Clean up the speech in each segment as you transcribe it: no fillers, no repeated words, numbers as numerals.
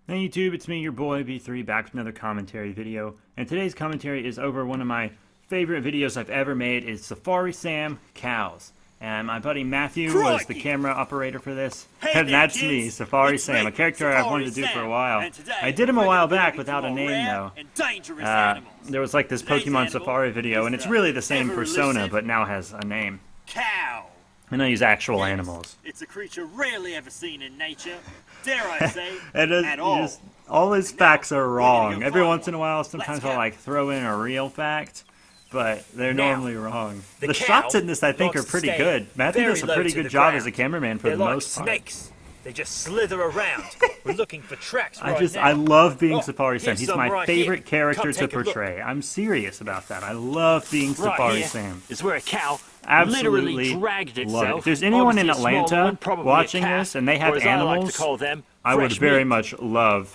Hey YouTube, it's me, your boy B3, back with another commentary video. And today's commentary is over one of my favorite videos I've ever made. It's Safari Sam Cows. And my buddy Matthew was the camera operator for this. Hey and there, that's kids. me, Safari It's Sam, me, a character I've wanted to do Safari for a Sam. while. And today, I did him a we're while gonna be back looking without a for name rare though. and dangerous animals. There was like this Today's Pokemon animal Safari video, and is it's the really the same ever persona, elusive but now has a name. Cow. And I use actual Yes, animals. It's a creature rarely ever seen in nature, dare I say, And at all. all his facts are we're wrong. gonna go Every find once in a one. while, sometimes Let's I'll go. like throw in a real fact, but they're Now, normally wrong. the The cow shots in this, I think, are likes to pretty stay good. Matthew very does a low pretty to good the job as a ground. cameraman for They're the like most part. snakes. They just slither around. We're looking for tracks right now. I love being Oh, Safari Sam. here's He's some my right favorite here. character Come to take a look. portray. I'm serious about that. I love being Right Safari here Sam. is where a cow Absolutely literally dragged love itself. it. If there's anyone in Obviously a small Atlanta one, probably a watching calf, this and they have or as I like animals, to call them, I would fresh very meat. much love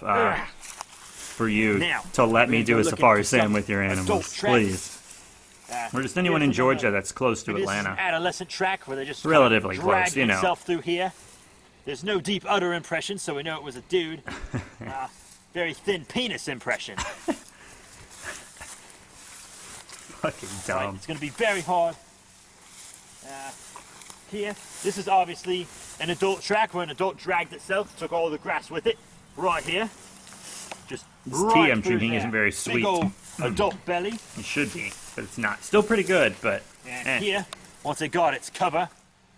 for you Now, to let me we're do a looking Safari for Sam some with your adult animals, tracks. please. Or just anyone in here's another- Georgia that's close to Maybe this is an Atlanta. adolescent track where they just Relatively kind of dragged close, you know. itself through here. There's no deep udder impression, so we know it was a dude. Very thin penis impression. Fucking Right, dumb. it's going to be very hard. Here, this is obviously an adult track where an adult dragged itself, took all the grass with it. Right here. Just This right tea I'm through drinking there. isn't very Big sweet. old adult belly. It should be, but it's not. Still pretty good, but And here, once it got its cover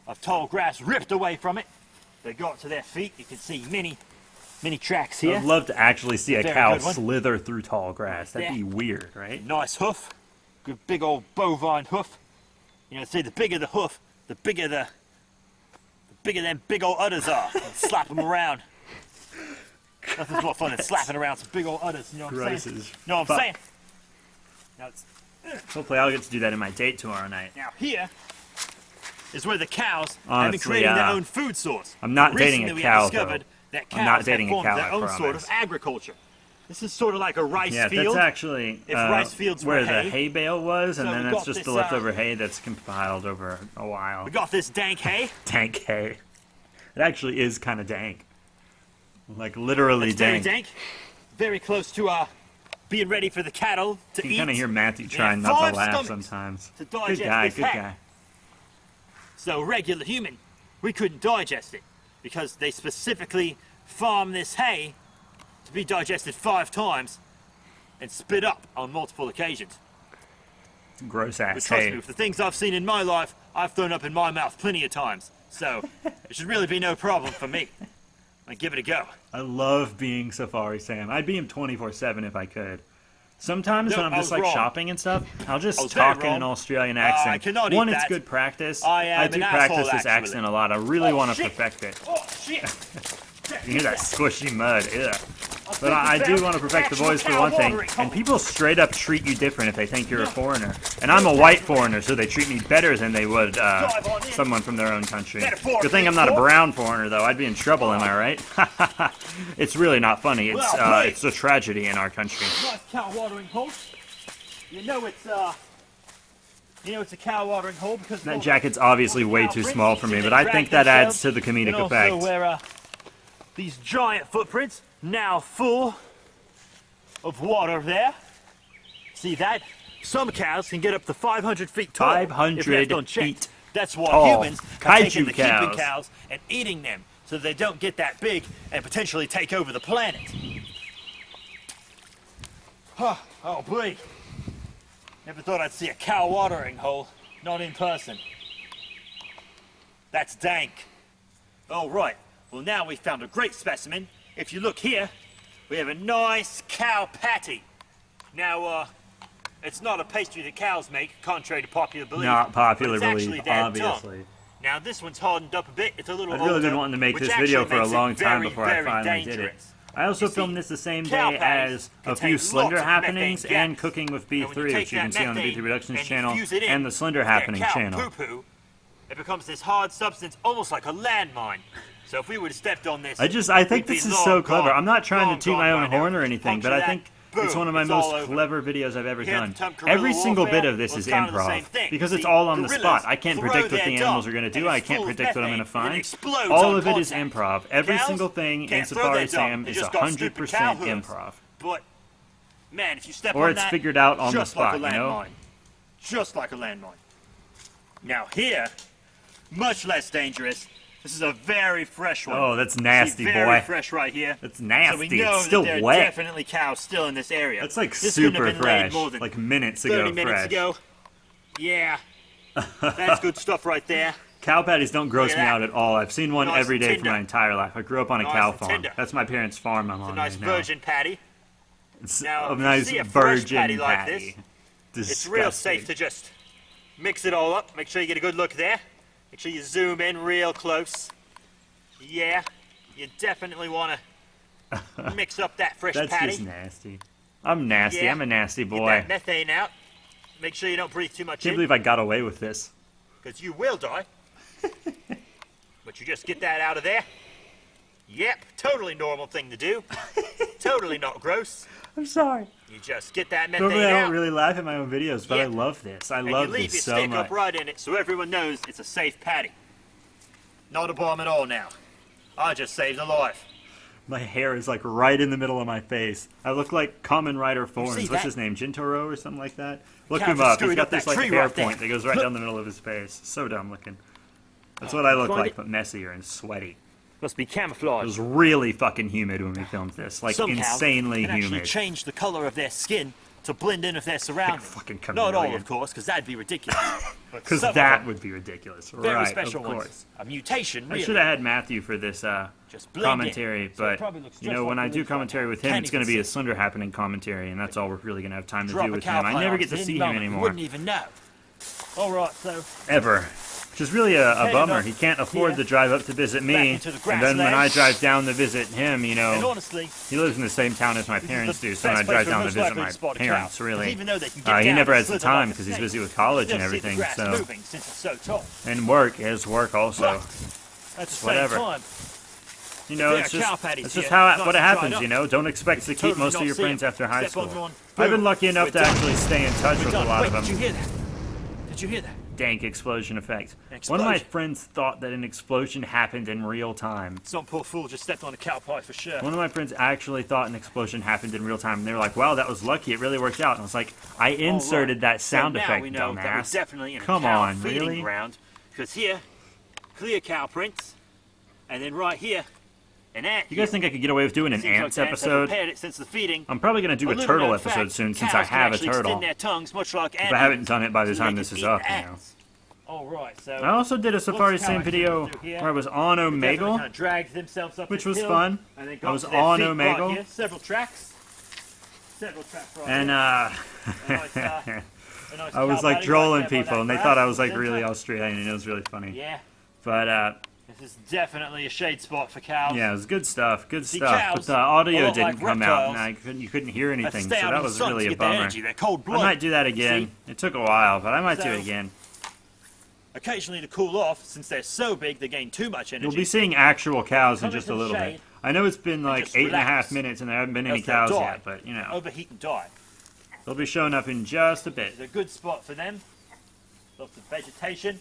of tall grass ripped away from it, they got to their feet. You can see many tracks here. I'd love to actually see a Very cow good one. slither through tall grass. That'd Yeah. be weird, right? Nice hoof. Good big old bovine hoof. You know, say the bigger the hoof, the bigger them big old udders are. Slap them around. Nothing's more fun than slapping around some big old udders. You know what I'm Gross saying? as know what I'm fuck. saying? Now, Hopefully I'll get to do that in my date tomorrow night. now here is where the cows have been Honestly, creating their own food source. I'm not dating Recently a we cow, have discovered though. that I'm not cows dating a have formed cow, their I own sort of promise. agriculture. This is sort of like a rice Yeah, field. that's actually If rice fields were where the hay. hay bale was, and So then we that's got just this, the leftover hay that's compiled over a while. We got this dank hay. Dank hay. It actually is kind of dank. Like literally It's very dank. dank. Very close to being ready for the cattle to You eat. can kind of hear Matthew They trying have not to 5 laugh stomachs sometimes. to Good digest guy, this good hay. guy. So regular human, we couldn't digest it because they specifically farm this hay to be digested 5 times and spit up on multiple occasions. Gross But ass trust me, hay. with the things I've seen in my life, I've thrown up in my mouth plenty of times. So it should really be no problem for me. I'll give it a go. I love being Safari Sam. I'd be him 24/7 if I could. Sometimes No, when I'm I just was like wrong. shopping and stuff, I'll I just was very talk in an wrong. Australian I accent. cannot eat One, it's that. good practice. I am do an practice asshole, this actually. accent a lot. I really Oh, want to shit. perfect it. Oh shit! You hear that squishy mud? Ugh. But I do want to perfect the voice for one thing. And people straight up treat you different if they think you're a foreigner. And I'm a white foreigner, so they treat me better than they would someone from their own country. Good thing I'm not a brown foreigner, though. I'd be in trouble, am I right? It's really not funny. It's a tragedy in our country. Nice cow watering hole. You know it's a cow watering hole because That jacket's obviously way too small for me, but I think that adds to the comedic and also effect. where these giant footprints now full of water there. See that? Some cows can get up to 500 feet tall. if 500 left unchecked. feet That's why tall. humans have taken Kaiju to keeping cows. cows and eating them so they don't get that big and potentially take over the planet. Oh boy. Never thought I'd see a cow watering hole. Not in person. That's dank. Oh, right. Well, now we found a great specimen. If you look here, we have a nice cow patty. Now, it's not a pastry that cows make, contrary to popular belief. Not popular but it's belief, actually their obviously. tongue. Now, this one's hardened up a bit. It's a little I've really older, been wanting to make which this actually video for a makes it long time very, before I very finally did it. dangerous. I also You see, filmed this the same cow day patties as a contain few lots Slender of Happenings methane and gas. Cooking with And when B3, take which you that can see on the methane B3 Productions and you channel fuse it in and the Slender with Happenings cow channel. poo-poo, it becomes this hard substance, almost like a landmine. So if we would have stepped on this, I think we'd this be is long so clever. gone, I'm not trying long to toot gone my by own now. horn or anything, but Puncture I that, think boom, It's one of my it's all most over. clever videos I've ever Here at done. the term guerrilla Every single warfare, bit of this well, is it's kind of the same improv thing. because it's See, all on the gorillas spot. I can't throw predict what their the dung, animals are going to do. and I it's can't full of predict what I'm going to methane, and it find. explodes All on of it is contact. improv. Every Cows single thing in can't throw Safari their dung. Sam They is just got stupid cow 100% hooves. improv. But man, if you step Or on it's that, figured out on the just like spot, a you know? landmine. Just like a landmine. Now here, much less dangerous. This is a very fresh one. Oh, that's nasty, See, very boy. fresh right here. That's So we nasty. know It's still that there are wet. definitely cows still in this area. That's like This couldn't super have been laid fresh. more than Like minutes 30 ago minutes fresh. ago. Yeah. That's good stuff right there. Cow patties don't gross Look me at out that. at all. I've seen one Nice every and day for tender. my entire life. I grew up on a Nice cow and farm. tender. That's my parents' farm I'm It's a on nice right now. virgin patty. It's Now, a if you nice see a fresh virgin patty like patty. It's real safe to just mix it all up. Make sure you get a good look there. Make sure you zoom in real close. Yeah, you definitely want to mix up that fresh That's patty. just nasty. I'm nasty. Yeah. I'm a nasty Get boy. that methane out. Make sure you don't breathe too much Can't in, believe I got away with this. because you will die. But you just get that out of there. Yep, totally normal thing to do. Totally not gross. I'm sorry. You just get that methane Normally I out. don't really laugh at my own videos, but I Yeah. love this. I And love you leave this your so stick much. up right in it so everyone knows it's a safe patty. Not a bomb at all now. I just saved a life. My hair is like right in the middle of my face. I look like Kamen Rider Thorns. What's that? his name? Jintaro or something like that? Look Cow him just up. He's screwed got up that this like tree hair right there. point that goes right down the middle of his face. So dumb looking. That's what I look Find like, it? but messier and sweaty. Must be It camouflage. was really fucking humid when we filmed this. Like Some cows insanely can actually humid. change the color of their skin to blend in with their surroundings. fucking Not all, chameleon. of course, because that'd be ridiculous. Because Some of that them, would be ridiculous. very Right, special of ones. course. A mutation, I really. should have had Matthew for this Just blend commentary, in. So it but probably looks you just know, when like I it do looks right commentary now. with him, Can't it's going to even be a see. Slender Happening commentary, and that's all we're really going to have time to Drop do a with cow him. I pie never on get to us at see any him moment. You anymore, wouldn't even know. All right, so ever. Which is really a Headed bummer. up He can't afford here, to drive up to visit back me, into the and then when I grasslands. drive down to visit him, you and know, honestly, he lives in the same town as my this parents is the do, so when I best drive place down we're to most visit likely my to spot a parents, cow. really, Even though they can get he down never and has the slither like time a because he's snake, busy with college you and still see the everything, grass so, moving since it's so tall. and work, his work also. But at the same whatever. time, You know, There it's are just, cow patties it's just here, how nice what and dried happens, up. you know? Don't expect to keep totally most of not your see friends it. after high Step school. on one, I've been boom, lucky enough we're to done. actually stay in touch We're with a done. lot Wait, of did you them. hear that? Did you hear that? Dank explosion effect. An One of my explosion. friends thought that an explosion happened in real time. Some poor fool just stepped on a cow pie for sure. One of my friends actually thought an explosion happened in real time, and they were like, wow, that was lucky. It really worked out. And I was like, I inserted that sound so now effect, we know that we're dumbass. definitely in a Come cow on, feeding really? ground. Because here, clear cow prints, and then right here, an ant. You guys think I could get away with doing an Seems like ants the ants have episode? prepared it since the feeding. I'm probably going to do a little turtle known episode fact, soon since cows I have can a actually turtle. extend their tongues, much like If I haven't done it by the so time they this can is eat up, you know. ants. All right, so I also did a Safari cow Sam actually video went through here. where I was on definitely Omegle. kind of dragged themselves up which this was hill, fun. And then I got was to their on feet right Omegle. here. Several tracks right And here. uh, A nice, a nice I was cow like patty trolling right there by people, that and they grass thought I at was the like same really time. Australian, and it was really funny. Yeah, But this is definitely a shade spot for cows. yeah, it was good stuff, good See, stuff. cows But the audio are a lot didn't like come out, and reptiles. you couldn't hear Have to anything, so stay out that in the was sun really to a get their bummer. energy. They're cold I blood. might do that again. See? It took a while, but I might do So- it again. Occasionally to cool off, since they're so big, they gain too much energy. You'll be seeing actual cows in Come just a into the little bit. shade I know it's been like just 8.5 relax. minutes, and there haven't been any Else they'll cows die. yet, but you know, Overheat and die. they'll be showing up in just a bit. It's a good spot for them. Lots of vegetation.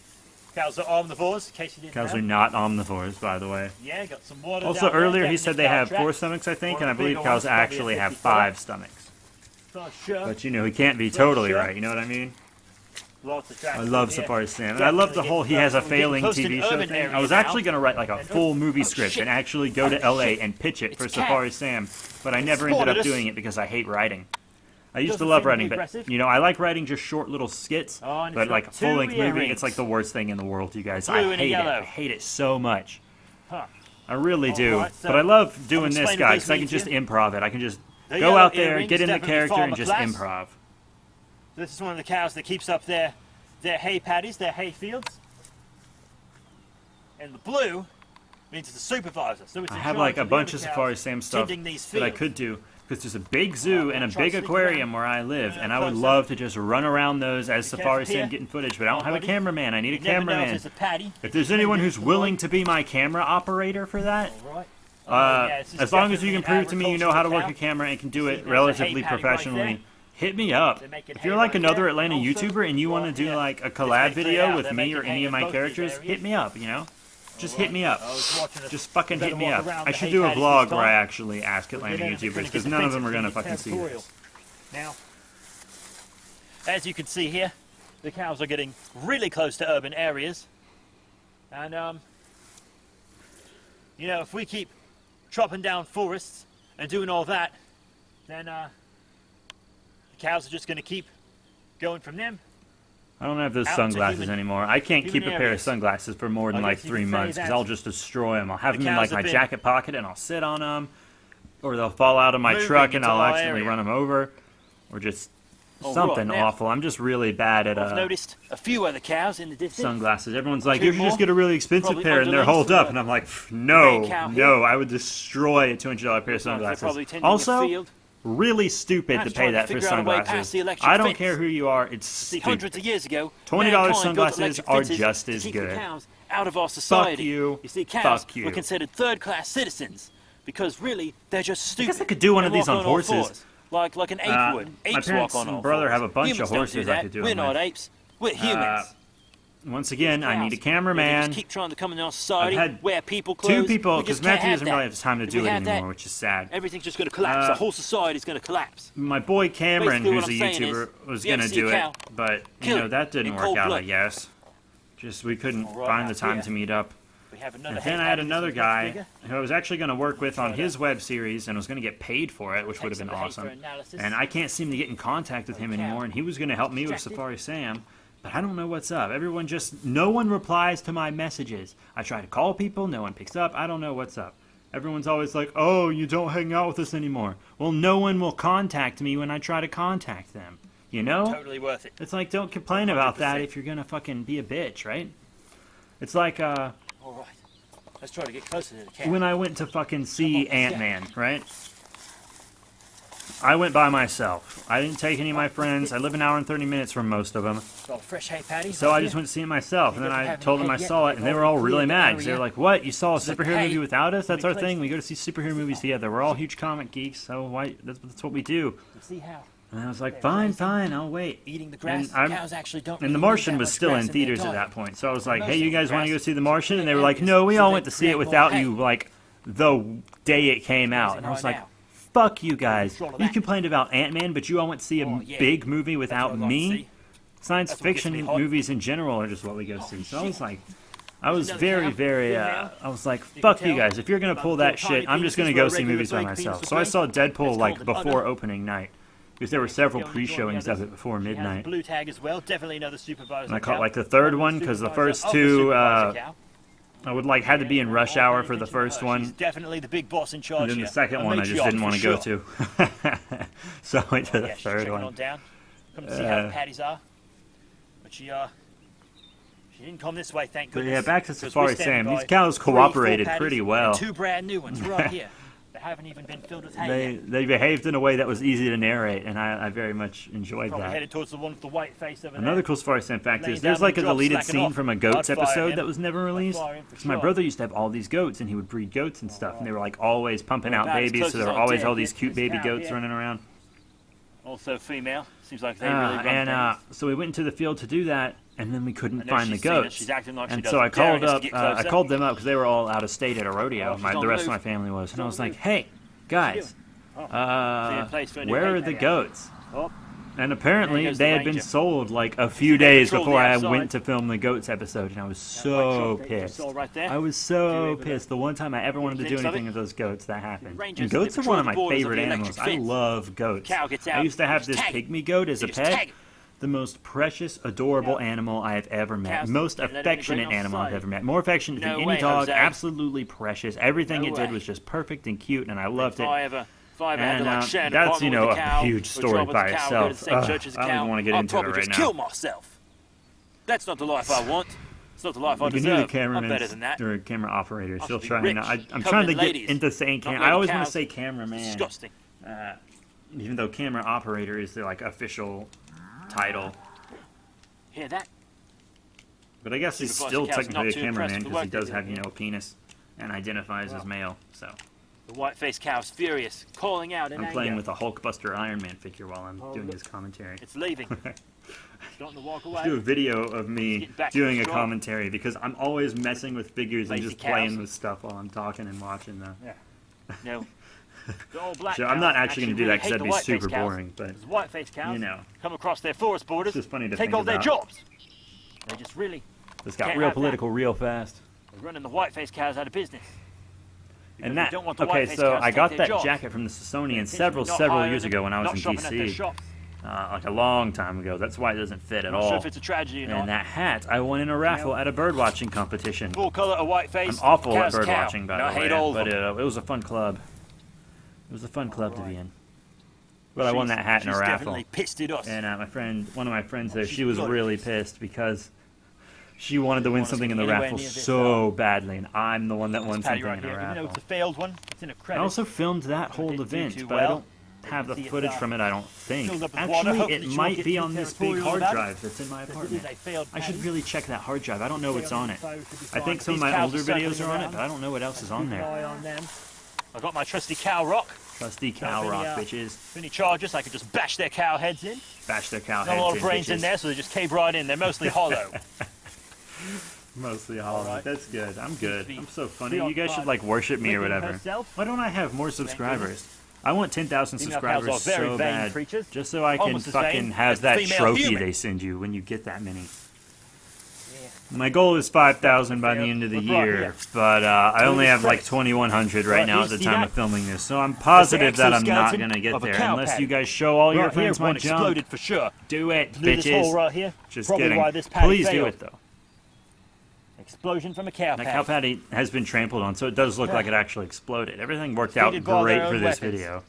Cows are omnivores, in case you didn't Cows know. are not omnivores, by the way. Yeah, got some water Also, down there, earlier he definitely said they cow have 4 tracks. stomachs, I think, One and I of the believe bigger cows ones, probably a actually have 50 footer. 5 stomachs. For sure. But you know, he can't be totally sure. right, you know what I mean? Lots of tracks I love in here. Safari Sam. And I love the Definitely whole getting he has a close- we're getting failing close to TV an show urban thing. area I was now. actually going to write like a And full oh, movie oh, script shit. and actually go to Oh, LA shit. and pitch it for It's Safari cats. Sam, but I never ended spotted up us. doing it because I hate writing. I used to Doesn't love seem to writing, be but aggressive. you know, I like writing just short little skits. Oh, and it's but got like a 2 full-length movie, earrings. it's like the worst thing in the world, you guys. Blue I and a hate it. yellow. I hate it so much. Huh. I really do. Alright, so but I love doing I'll this, explain what guys, this because I can means just here. improv it. I can just The go yellow out there, earrings get in the definitely character, form and a just class. improv. This is one of the cows that keeps up their hay paddies, their hay fields. And the blue means it's a supervisor. So it's I in have charge like a of the bunch other of cows Safari Sam stuff tending these that I fields. could do because there's a big zoo and a try big to sneak aquarium around. where I live, and I would closer. love to just run around those as Be Safari careful Sam here. getting footage, but I don't have a buddy. cameraman. I need a You never know if cameraman. it's a paddy. If there's anyone who's willing to be my camera operator for that, All right. As long as you can prove to me you know how to work a camera and can do it relatively professionally, hit me up. If you're like another Atlanta YouTuber and you want to do like a collab video with me or any of my characters, hit me up, you know? Just hit me up. Just fucking hit me up. I should do a vlog where I actually ask Atlanta YouTubers, because none of them are gonna fucking see this. Now, as you can see here, the cows are getting really close to urban areas. And, you know, if we keep chopping down forests and doing all that, then, the cows are just gonna keep going from them. I don't have those Out to sunglasses human- anymore. I can't keep a human pair of areas. sunglasses for more than I like guess you 3 could say months, because that I'll just destroy them. I'll have them the in like cows my have been jacket pocket and I'll sit on them, or they'll fall out of my moving truck and into I'll our accidentally area. run them over, or just Oh, something right, now. awful. I'm just really bad at I've noticed a few other cows in the distance. sunglasses. Everyone's like, Two you should just more. get a really expensive Probably pair, and they're underlings holed to up, the and I'm like, no, main cow here. no, I would destroy a $200 pair of They're probably sunglasses. tending a Also, field. really stupid I'm to just pay trying to that for figure out a way past sunglasses. the electric I don't fence. care who you are, it's See, stupid. hundreds of years ago, $20 mankind built sunglasses electric are fences just to as keep good. the cows out of our society. you. You see, cows Fuck you. were considered third-class citizens because really they're just stupid. guess I could do one of They these walk on all horses. fours, like an ape would. my Apes parents walk on and all brother fours. have a bunch of Humans don't horses do I that. could do We're them not with. apes. We're humans. Once again, I need a They cameraman. just keep trying to come in our society, I've had wear people clothes. 2 people, We because just can't Matthew doesn't that. really have time to If do we it had that, anymore, which is sad. everything's just going to collapse. The whole society's going to collapse. My boy Cameron, Basically, who's what a I'm saying YouTuber, is, was if you ever gonna see a do it, cow, but you kill know it that didn't in work cold out. I blood. guess just we couldn't All right, find now the time here. to meet up. We have another And then I hay had paddy, another this one's guy bigger. who I was actually going to work with on Try his that. web series and was going to get paid for it, which would have been Takes the awesome. hay for analysis. And I can't seem to get in contact with him Cow. anymore, and he was going to help me with Distracted. Safari Sam, but I don't know what's up. No one replies to my messages. I try to call people, no one picks up. I don't know what's up. Everyone's always like, oh, you don't hang out with us anymore. Well, no one will contact me when I try to contact them. You know? Totally worth it. It's like, don't complain about that 100%. if you're going to fucking be a bitch, right? It's like, All right. Let's try to get closer to the cow. when I went to fucking see Come on, Ant-Man, right? I went by myself. I didn't take any of my friends. I live an hour and 30 minutes from most of them. Got a fresh hay paddy. So right I just here. went to see it myself. And then I haven't told them had I yet. saw it, and they were all They've really already mad. cleared Because the they were like, what? You saw a So the superhero hay movie without us? That's will our be thing. placed We go to see superhero movies together. We're all huge comic geeks, so why? That's what we do. You see how And I was like, fine, fine, I'll wait. eating the grass. And I'm- Cows actually don't. And The really Martian need that was much still grass in their theaters at diet. that point. So I was like, Most hey, of you the guys want to grass go see The is Martian? And they were areas, like, no, we so all they went to see it create more without hay. you, like, the day it came out. And I was right like, now. fuck you guys. Control of You that. complained about Ant-Man, but you all went to see a Oh, yeah. big movie without That's what I like to me? see. Science That's what gets fiction me hot. movies in general are just what we go see. So I was like, I was another very, cow. very, Good now. I was like, can fuck you tell guys. If you're going to by pull the that little tiny shit, I'm just going to penises go where see regular movies by blade penis myself. will So I play. saw Deadpool It's like called an before udder. opening night. Because there were several The only pre-showings of others. it before She has a midnight. blue tag as well. Definitely another supervisor. And I caught cow. like the third Another one because the supervisor first of the two, supervisor cow. I would like had to be in rush hour for the Attention to first her. one. She's definitely the big boss in charge And then the here. second A one I just matriarch didn't for want to go sure. to. So I went to the Yeah, she's third checking one. on down. Come to see how the patties are. But she didn't come this way, thank But goodness. yeah, back to 'cause we're Safari standing Sam. These by cows 3 full cooperated patties pretty and well. 2 brand new ones right here. They haven't even been filled with hay They yet. they behaved in a way that was easy to narrate, and I very much enjoyed Probably that. headed towards the one with the white face over Another there. cool Safari Sam fact Laying is there's down like a the job, deleted slacking scene off. from a Goats I'd fire episode him. that was never released. fire him for So my sure. brother used to have all these goats, and he would breed goats and stuff, and they were like always pumping Well, out about as babies, close so as there were I'll always dare all these get cute this baby cow goats here. running around. Also female. Seems like they really run And things. so we went into the field to do that, and then we couldn't I know find the she's seen us. goats. She's acting like she And doesn't so I dare called us to up, get I closer. called them up because they were all out of state at a rodeo. Oh, she's on The the rest of move. my family was, and I on was the like, move. "Hey, guys, Oh, see a place for a new where hay are the paddy. goats?" Oh, And apparently There goes they the had been ranger. sold like a few days patrol the before I outside. went to film the goats episode, and I was white so truck that you pissed. saw right there. I was Do so you ever pissed. The one time I ever wanted to do glimpse of anything it? with those goats, that happened. Rangers, And they goats are patrol one of the my borders of favorite the animals. electric I fence. love goats. Cow gets I out, used to have just this tag it. pygmy goat as They a just pet. tag it. The most precious, adorable Yeah. animal I have ever met. Cows Most get let in the affectionate grain animal I've outside. ever met. More affectionate No than any way, dog. Jose. Absolutely precious. Everything No it did way. was just perfect and cute, and I loved If it. I ever had And to like share an that's, you apartment know, with a cow, huge or story drive with by a cow, go to the itself. same church as a I don't cow, even wanna get I'd into it probably right just now. kill myself. That's not the life I want. It's not the life I You can deserve. do the I'm cameraman better than that. or camera operators. I She'll should be try and rich, I'm trying to covenant get ladies, into saying not I always lady want to cows. say cameraman, Disgusting. even though camera operator is their like official title. Hear that? But I guess he's Supervisor still Cow's technically a not too impressed cameraman with the because he work they're does have, doing you know, a penis and identifies as male. So The white-faced cow's furious, calling out in I'm anger. playing with a Hulkbuster Iron Man figure while I'm doing look. his commentary. It's leaving. It's starting to walk away. Do a video of me Getting back to doing the a straw. commentary because I'm always messing with figures and Lazy just playing cows. with stuff while I'm talking and watching them. No. The old black So I'm not cows actually going to do that because really hate that'd the be white-faced super cows. boring, but Because white-faced cows you know, come across their forest borders, it's just funny to take think all their about. jobs. They just really This got Can't real have that. political real fast. they're running the white-faced cows out of business. Because And they that, don't want the okay, white-faced so cows to I take got their that jobs. jacket from the Smithsonian Intentionally not several hiring years them, ago when I was not in shopping at their DC. shops. Like a long time ago. That's why it doesn't fit at I'm not all. sure if it's a tragedy or not. And that hat I won in a raffle at a bird watching competition. Full color of white I'm face. awful at cow's bird cow. watching, by And I the way, hate all but of them. it was a fun club. It was a fun club to be in. But I won She's- that hat in a she's raffle. definitely pissed at us. And one of my friends there, she's she was bloody really pissed because she wanted to win want us something to in be the anywhere raffle near this, so badly, and I'm the one that won This paddy something right in a here. Even though raffle. it's a failed one, it's in a I credit. also filmed that whole didn't do event, too but I well. don't have the see it's, footage from it, I don't think. filled up with water. Actually, Hopefully it she might won't get be too on this big territorial hard about it. drive that's in my This apartment. is a failed I should paddy. really check that hard drive. I don't know what's on it. Info should be I fine. think some of These my cows older videos circling are on it, around. but I don't know what else is on Keep an there. eye on them. I got my trusty cow rock. Trusty cow If any, rock, uh, bitches. If any charges, I could just bash their cow heads in. Bash their cow Not a lot heads of in, brains in bitches. there, so they just cave right in. They're mostly hollow. Mostly hollow. Alright. That's good. I'm good. be I'm so funny. You guys preoccupied should like worship me or licking whatever. herself. Why don't I have more subscribers? I want 10,000 Female cows are subscribers very so vain bad, creatures. just so I can Almost as fucking vain have as that female trophy human. they send you when you get that many. Yeah. My goal is 5,000 by the end of the Look right year, here. but I only this have like crest. 2,100 right Right now here, at the see time that? of filming this, so I'm positive that I'm not exoskeleton gonna get of a there cow unless patty. you guys show all your Right here, friends my one junk. exploded for sure. Do it, Blew this hole bitches. right here. Just Probably kidding. why this patty Please do failed. it though. Explosion from a cow That patty. cow patty has been trampled on, so it does look like it actually exploded. Everything worked out Defeated by great their for own this weapons. video.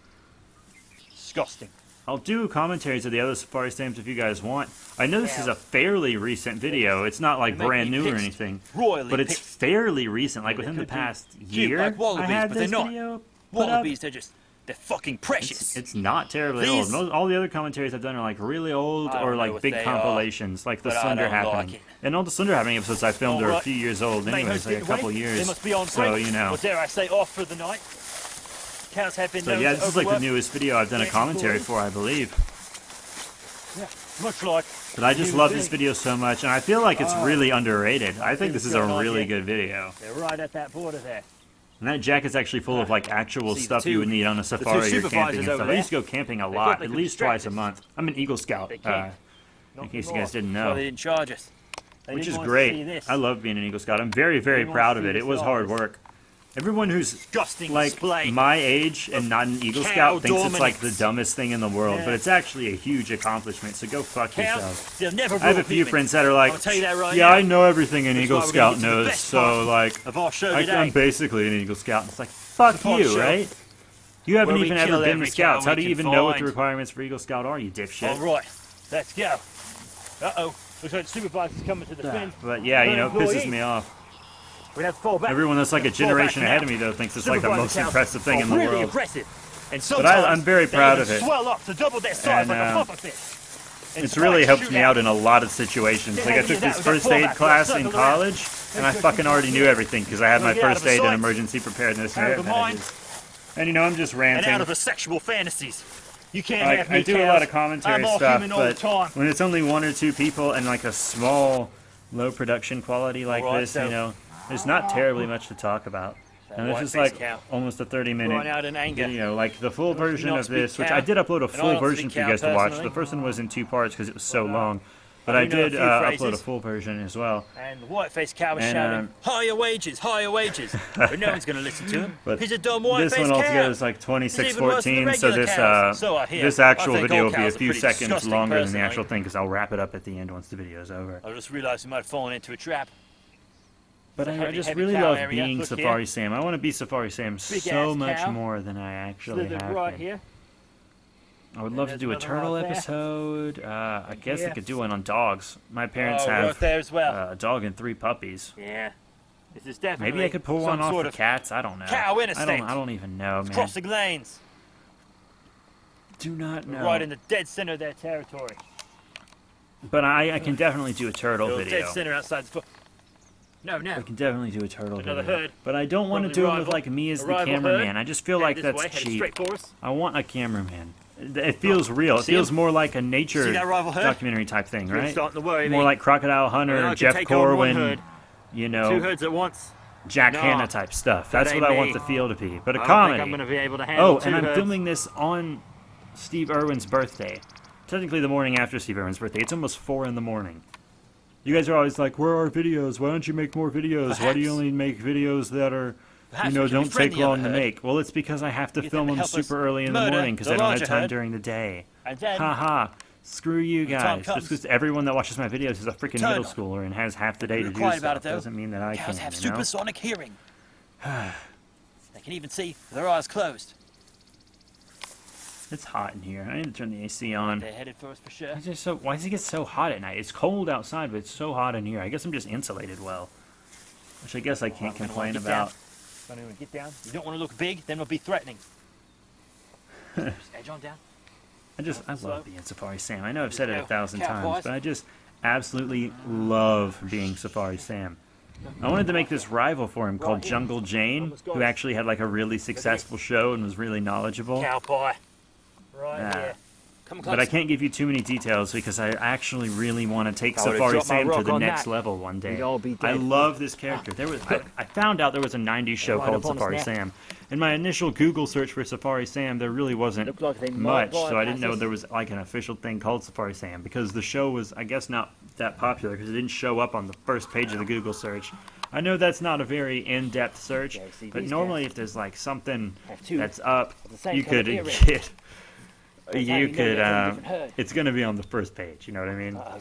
Disgusting. I'll do commentaries of the other Safari Stamps if you guys want. I know this is a fairly recent video. It's not like They make brand me new or pissed. anything, Royally but it's pissed. fairly recent. Like They within the could be past cute year, like wallabies, I had but they're this not. video put up. Wallabies, they're fucking precious. It's not terribly These- old. All the other commentaries I've done are like really old I don't or know like what big they are, compilations, like the but I Slender don't Happening. like it. And all the Slender Happening episodes I filmed are a Alright. few years old, Main anyways, host like a get couple away. years. They must be on So break. you know. Or dare I say, off for the night. Cows have been So known yeah, to this is like the overwork. newest video I've done a Yeah, commentary boys. for, I believe. Yeah, much like. But I just human love this being. video so much, and I feel like it's really underrated. I think things this is a going on really here. good video. They're right at that border there. And that jacket's actually full of like actual See, the stuff you two- would need on a two safari or camping supervisors and over stuff. I there, used to go camping a they lot, thought they at could least distract twice a us. month. I'm an Eagle Scout, They can't. in Not case you anymore. guys didn't That's why know. they didn't charge us. They Which didn't is want us to see great. this. I love being an Eagle Scout. I'm very, very They want proud to of see it. It this was hard office. work. Everyone who's Disgusting like display. my age and not an Eagle Cow Scout thinks it's like the dominance. dumbest thing in the world, but Yeah. it's actually a huge accomplishment. So go fuck yourself. Cows, they'll never I have a rule few humans. friends that are like, I'll tell you that right yeah, now. I know everything an That's Eagle why we're gonna Scout get to the knows, best so part like, of our show I'm today. basically an Eagle Scout. And it's like, fuck The you, show. right? You haven't Where we even ever kill been every to Scouts. cow How we do you can even know what the find. requirements for Eagle Scout are, you dipshit? All right, let's go. Uh-oh. Looks like the supervisor's coming to the fence. But yeah, you know, it pisses me off. We'd have to fall back. Everyone that's like a Fall back generation now. ahead of me, though, thinks it's like the Supervisor most cows impressive thing are in the really world. impressive. And But sometimes I'm very they proud even of it. swell up to double their size And, like a fluffer fish. It's really helped me out in a lot of situations. Like I took this first aid class in college, and I fucking already knew everything because I had my Get out of first the aid and sight. emergency preparedness Out and of the mind. And you know, I'm just And ranting. out of her sexual fantasies. You can't have me, I do a cows. lot of commentary I'm all stuff, human all the but time. when it's only one or two people and like a small, low production quality like Alright, this, so- you know, there's not terribly much to talk about. And this is like white-faced cow. almost a Going 30-minute out in anger. video, like the full version not of this, speak which cow, I did upload a and I full don't version speak for you cow guys to watch. personally. The first one was in 2 parts because it was so long, but I do know a did few upload a phrases. full version as well. And the white-faced cow was And, shouting, higher wages, but no one's going to listen to him. But He's a dumb this white-faced one altogether cow. is like He's even worse than the 26:14, so regular this cows. So I hear. this I actual think video all will be a cows are few pretty seconds disgusting longer than the personally. actual thing because I'll wrap it up at the end once the video's over. I just realized we might have fallen into a trap. But It's a I heavy, just heavy really cow love area. being Look Safari here. Sam. I want to be Safari Sam Big so ass much cow. more than I actually Slithered have right been. here. I would love to there's do a another turtle right there. episode. I guess I here. could do one on dogs. My parents Oh, right have there as well. a dog and 3 puppies. Yeah. This is definitely Maybe I could pull some one off sort for of cats. I don't know. cow interstate. I don't even know, man. crossing lanes. Do not know. Right in the dead center of their territory. But I can definitely do a turtle Little video. dead center outside the foot. No, no. We can definitely do a turtle Another video. herd. But I don't want to Probably do it with rival. like me as the Rival cameraman. herd. I just feel like Headed this that's way, headed cheap. straight for us. I want a cameraman. It feels real. It See feels him? more like a nature See that rival herd? documentary type thing, You're right? starting to worry More me. like Crocodile Hunter, I mean, I could Jeff take on one Corwin, herd. you Two know, herds at once. Jack Nah, Hanna type stuff. That's ain't what I me. want the feel to be. But a I don't comedy. think I'm going to be able to handle Oh, two and I'm herds. filming this on Steve Irwin's birthday. Technically the morning after Steve Irwin's birthday. It's almost 4 in the morning. You guys are always like, where are our videos? Why don't you make more videos? Why do you Perhaps. only make videos that are, Perhaps you know, we should don't befriend take the other long to herd. make? Well, it's because I have to Get film them to them help us super early in the murder morning because the I don't have larger time herd. during the day. And then, Haha. Screw you When the time guys. comes, Just because everyone that watches my videos is a freaking turn middle on. schooler and has half the day to Be do quiet stuff about it, though. doesn't mean that I cows can, have you know? supersonic hearing. They can even see with their eyes closed. It's hot in here. I need to turn the AC on. They're headed for us for sure. Why does it get so hot at night? It's cold outside, but it's so hot in here. I guess I'm just insulated well. Which I guess I can't I'm gonna complain get about. down. When we get down, you don't want to look big, then we'll be threatening. Just edge on down. I love being Safari Sam. I know I've said it 1,000 Cow times, boys. but I just absolutely love being Safari Sam. I wanted to make this rival for him called Jungle Jane, who actually had like a really successful show and was really knowledgeable. Cowboy. Right Yeah. here. Come But I can't give you too many details because I actually really want to take I would've Safari dropped my Sam to rock the on next that. level one day. We'd all be I dead. love this character. I found out there was a 90s show Right called up on us Safari now. Sam. In my initial Google search for Safari Sam, there really wasn't Looked like they might much, so I didn't know bypass us. there was like an official thing called Safari Sam because the show was, I guess, not that popular because it didn't show up on the first page of the Google search. I know that's not a very in-depth search, Yeah, see, but these normally guys if there's like something have two that's up, of the same you colour could earrings. get. That's how You you know could. they're from a different herd. It's going to be on the first page. You know what I mean? Uh-oh.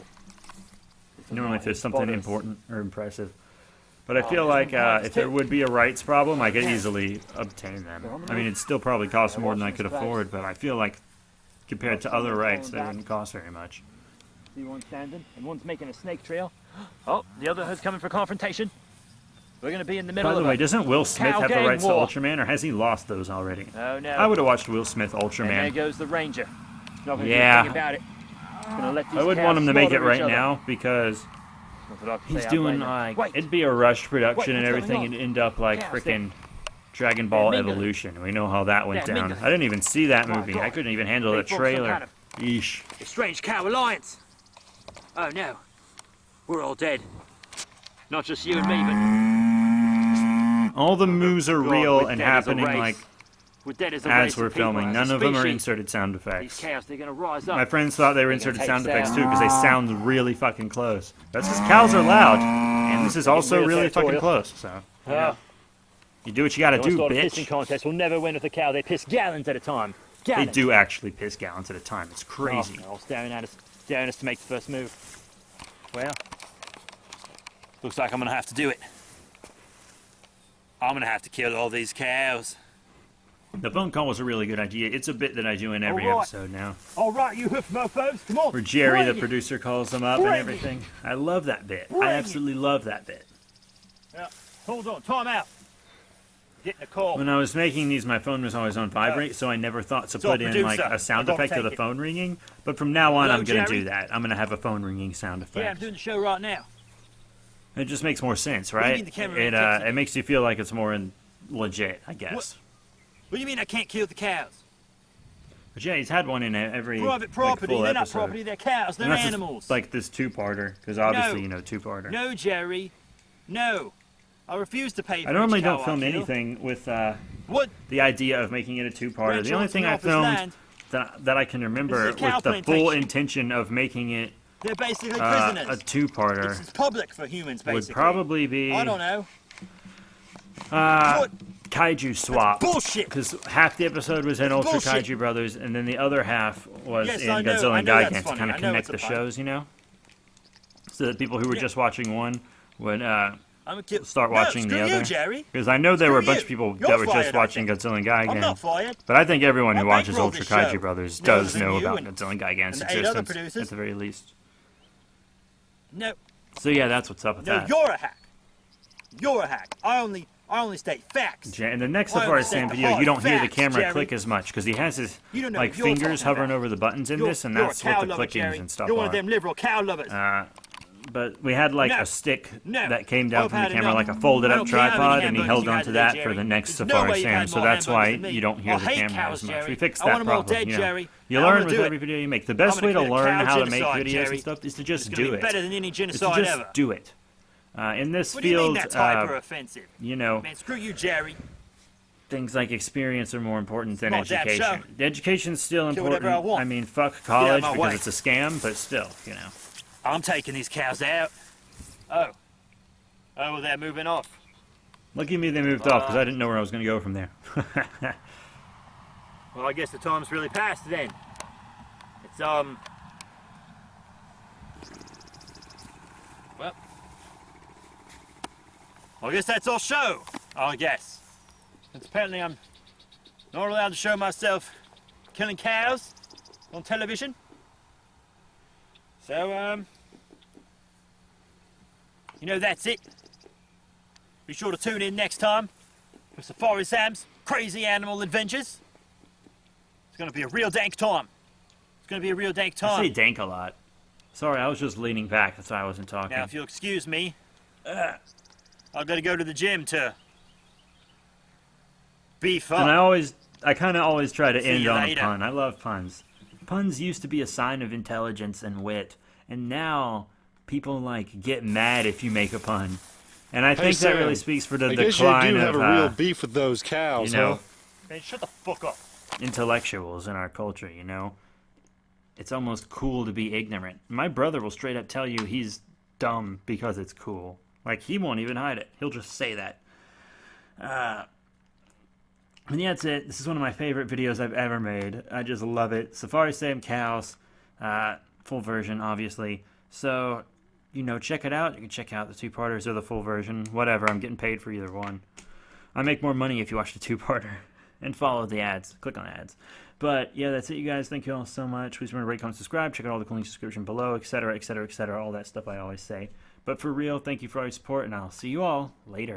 Normally, if there's something Borders. important or impressive. But I Oh, feel there's like some borders if there too. would be a rights problem, I could easily obtain them. I mean, it still probably costs more than I could afford, but I feel like compared to other rights, they wouldn't cost very much. See one standing, and one's making a snake trail. Oh, the other herd's coming for confrontation. We're going to be in the middle By the of way, a... doesn't Will Smith cow have the gang rights war. to Ultraman, or has he lost those already? Oh, no. I would have watched Will Smith And there Ultraman. goes the ranger. Not gonna Yeah. do a thing about it. Gonna let these I would cows want him to make it slaughter each right other. now because Not that I can he's say I doing blame them. like Wait, it'd be a rush production and what's everything. going on? It'd end up like Cows, freaking Dragon Ball they're mingling. Evolution. We know how that went They're down. mingling. I didn't even see that My movie. God. I couldn't even handle They the formed some trailer. kind of- Yeesh. the strange cow alliance. Oh no, we're all dead. Not just you and me, All the moves are God, real we're and dead as a happening race. like but we're dead as a as race we're of people, filming. as a None of them are species. inserted sound These effects. cows, they're gonna rise up. My friends thought they were They're inserted gonna sound take effects sound. too because they sound really fucking close. That's because cows are loud, and this is also real really fucking territorial. close. So Oh, you do what you gotta they do, start a pissing bitch. contest. We'll never win with a cow. They piss gallons at a time. They Gallons. do actually piss gallons at a time. It's crazy. Oh, staring at us to make the first move. Well, looks like I'm gonna have to do it. I'm gonna have to kill all these cows. The phone call was a really good idea. It's a bit that I do in every All right. episode now. All right, you hoof mofos, come on. Where Jerry, the Bring it. producer, calls them up and Bring it. everything. I love that bit. Bring I it. absolutely love that bit. Yeah, hold on, time out. Getting a call. When I was making these, my phone was always on vibrate, so I never thought to So, put in like producer, a sound I'm gonna effect of the take it. phone ringing. But from now on, Hello, I'm gonna Jerry? do that. I'm gonna have a phone ringing sound Yeah, I'm effect. doing the show right now. It just makes more sense, do you right? mean the cameraman It takes it? it makes you feel like it's more legit, I guess. What do you mean I can't kill the cows? But yeah, he's had one in every Private like, property, full they're not episode. property, they're cows, they're And that's just, animals. like this two-parter, because obviously No. you know two-parter. No, Jerry, no. I refuse to pay for I normally each cow don't film I kill. anything with What? the idea of making it a two-parter. Ranch The only owns thing me I off his filmed land. that I can remember This is a cow with the full plantation. intention of making it They're basically a prisoners. two-parter It's public for humans, basically. would probably be I don't know. uh, What? Kaiju Swap. Bullshit. Because half the episode was in Ultra bullshit. Kaiju Brothers, and then the other half was Yes, in I know- Godzilla I and know that's Gigan to funny. kind I of know connect it's a the pun. shows, you know? So that people who were Yeah. just watching one would I'm a kid. start watching no, the screw other. you, Jerry. Because I know there were a Screw bunch you. of people You're that were fired, just I watching think. Godzilla and I'm not Gigan. fired. But I think everyone I who watches bankrolled Ultra this Kaiju show. Brothers No, does than know you about and- Godzilla and Gigan's and the 8 other existence, producers. at the very least. No, So yeah, that's what's up with no, that. you're a hack. You're a hack. I only state facts. In the next I Safari understand Sam the video, hard you don't hear the facts, camera Jerry. click as much because he has his You don't know like what you're fingers talking hovering about. over the buttons in You're, this, and you're that's a cow what the lover, clickings Jerry. and stuff You're one are. of them liberal cow lovers. But but we had like No. a stick No. that came down I've from the had camera, enough. like a folded I up don't care how many tripod, and he hamburgers held you on had to today, that for Jerry. the next There's no Safari way you've Sam, had so more that's why hamburgers than me. you don't hear I the hate camera cows, as much. Jerry. We fixed I that want 'em all problem, dead, you know. Jerry. You And I'm learn gonna with do it. every video you make. The I'm best gonna way to commit a learn cow how to make genocide, videos Jerry. and stuff is to It's just gonna do be it. better than any Is to genocide just ever. do it. In this What do you mean field, that's hyper offensive? you know, Man, screw you, Jerry. things like experience are more important than Come on, Dad, education. show. The education's still Do whatever important. I want. I mean, fuck out of college my because way. it's a scam, but still, you know. I'm taking these cows out. Oh. Oh, well, they're moving off. Lucky me they moved off because I didn't know where I was going to go from there. Well, I guess the time's really passed then. It's, well. I guess that's our show. I guess. Since apparently I'm not allowed to show myself killing cows on television. So, you know, that's it. Be sure to tune in next time for Safari Sam's Crazy Animal Adventures. It's gonna be a real dank time. It's gonna be a real dank I say time. dank a lot. Sorry, I was just leaning back. That's why I wasn't talking. Now, if you'll excuse me, I've got to go to the gym to beef up. And I kind of always try to end you on later. a pun. I love puns. Puns used to be a sign of intelligence and wit, and now people like get mad if you make a pun. And I think that Sam, really speaks for the I guess decline you do have of a real beef with those you cows, know, huh? Man, shut the fuck up. intellectuals in our culture. You know, it's almost cool to be ignorant. My brother will straight up tell you he's dumb because it's cool. Like, he won't even hide it. He'll just say that. And yeah, that's it. This is one of my favorite videos I've ever made. I just love it. Safari Sam Cows, full version, obviously. So, you know, check it out. You can check out the two-parters or the full version. Whatever, I'm getting paid for either one. I make more money if you watch the two-parter. And follow the ads. Click on ads. But, yeah, that's it, you guys. Thank you all so much. Please remember to rate, comment, subscribe. Check out all the links in the description below, etc., etc., etc., all that stuff I always say. But for real, thank you for all your support, and I'll see you all later.